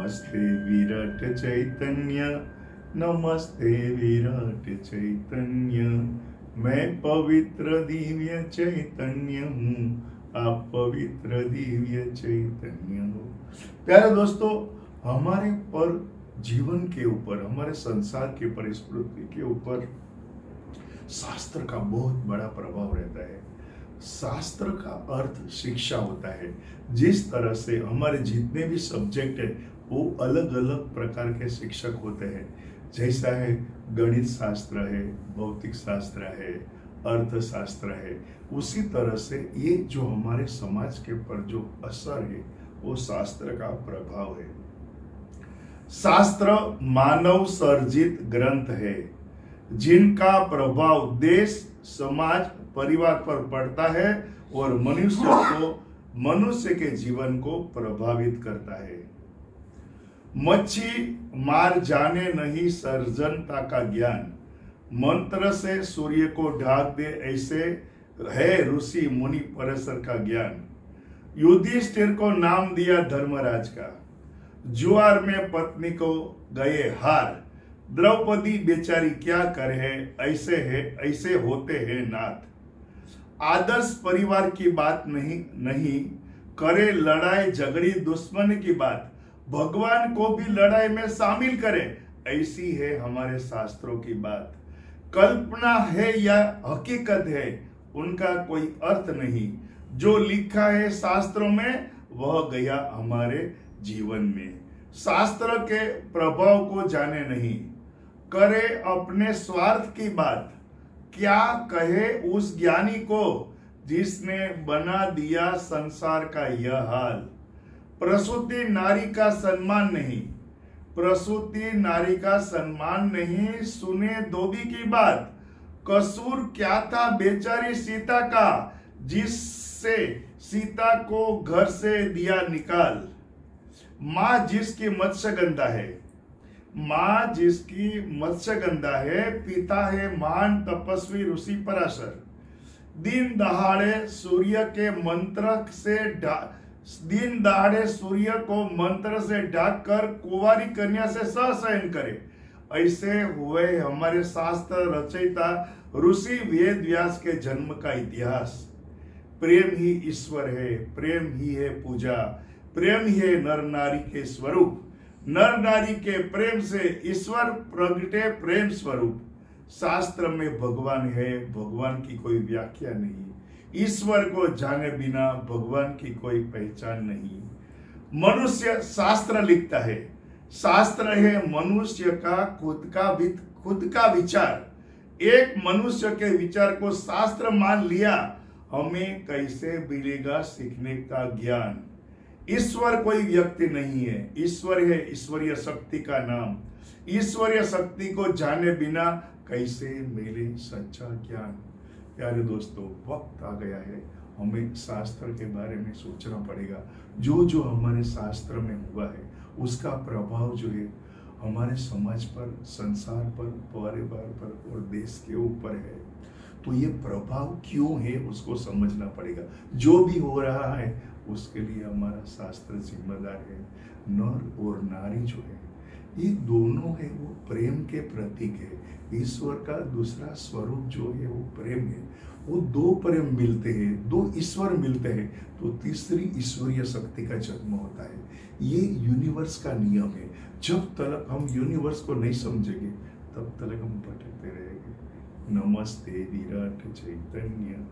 नमस्ते विराट चैतन्य, नमस्ते विराट चैतन्य। मैं पवित्र दिव्य चैतन्य हूँ, आप पवित्र दिव्य चैतन्य हो। प्यारे दोस्तों, हमारे पर जीवन के ऊपर, हमारे संसार के ऊपर, इस पृथ्वी के ऊपर शास्त्र का बहुत बड़ा प्रभाव रहता है। शास्त्र का अर्थ शिक्षा होता है। जिस तरह से हमारे जितने भी सब्जेक्ट है वो अलग अलग प्रकार के शिक्षक होते हैं। जैसा है गणित शास्त्र है, भौतिक शास्त्र है, अर्थशास्त्र है, उसी तरह से ये जो हमारे समाज के पर जो असर है वो शास्त्र का प्रभाव है। शास्त्र मानव सर्जित ग्रंथ है जिनका प्रभाव देश, समाज, परिवार पर पड़ता है और मनुष्य के जीवन को प्रभावित करता है। मच्छी मार जाने नहीं सर्जनता का ज्ञान, मंत्र से सूर्य को ढाक दे ऐसे है ऋषि मुनि परसर का ज्ञान। युधिष्ठिर को नाम दिया धर्मराज का, जुआर में पत्नी को गए हार। द्रौपदी बेचारी क्या करे, ऐसे होते हैं नाथ। आदर्श परिवार की बात नहीं करे लड़ाई झगड़ी दुश्मन की बात। भगवान को भी लड़ाई में शामिल करे, ऐसी है हमारे शास्त्रों की बात। कल्पना है या हकीकत है उनका कोई अर्थ नहीं, जो लिखा है शास्त्रों में वह गया हमारे जीवन में। शास्त्र के प्रभाव को जाने नहीं, करे अपने स्वार्थ की बात। क्या कहे उस ज्ञानी को जिसने बना दिया संसार का यह हाल। प्रसूति नारी का सम्मान नहीं, प्रसूति नारी का सम्मान नहीं, सुने धोबी की बात। कसूर क्या था बेचारी सीता का, जिससे सीता को घर से दिया निकाल। माँ जिसकी मत्स्यगंधा है, माँ जिसकी मत्स्यगंधा है, पिता है महान तपस्वी ऋषि पराशर। दिन दहाड़े सूर्य को मंत्र से ढाक कर कुंवारी कन्या से सहशयन करे। ऐसे हुए हमारे शास्त्र रचयिता ऋषि वेद व्यास के जन्म का इतिहास। प्रेम ही ईश्वर है, प्रेम ही है पूजा, प्रेम ही है नर नारी के स्वरूप। नर नारी के प्रेम से ईश्वर प्रगटे प्रेम स्वरूप। शास्त्र में भगवान है, भगवान की कोई व्याख्या नहीं। ईश्वर को जाने बिना भगवान की कोई पहचान नहीं। मनुष्य शास्त्र लिखता है, शास्त्र है मनुष्य का खुद का विचार। एक मनुष्य के विचार को शास्त्र मान लिया, हमें कैसे मिलेगा सीखने का ज्ञान। ईश्वर कोई व्यक्ति नहीं है, ईश्वर है ईश्वरीय शक्ति का नाम। ईश्वरीय शक्ति को जाने बिना कैसे मिले सच्चा ज्ञान। प्यारे दोस्तों, वक्त आ गया है, हमें शास्त्र के बारे में सोचना पड़ेगा। जो हमारे शास्त्र में हुआ है उसका प्रभाव जो है हमारे समाज पर, संसार पर, परिवार पर और देश के ऊपर है। तो ये प्रभाव क्यों है उसको समझना पड़ेगा। जो भी हो रहा है उसके लिए हमारा शास्त्र जिम्मेदार है। नर और नारी जो है ये दोनों है वो प्रेम के प्रतीक है। ईश्वर का दूसरा स्वरूप जो है वो प्रेम है। वो दो प्रेम मिलते हैं, दो ईश्वर मिलते हैं तो तीसरी ईश्वरीय शक्ति का जन्म होता है। ये यूनिवर्स का नियम है। जब तक हम यूनिवर्स को नहीं समझेंगे तब तक हम भटकते रहेंगे। नमस्ते विराट चैतन्य।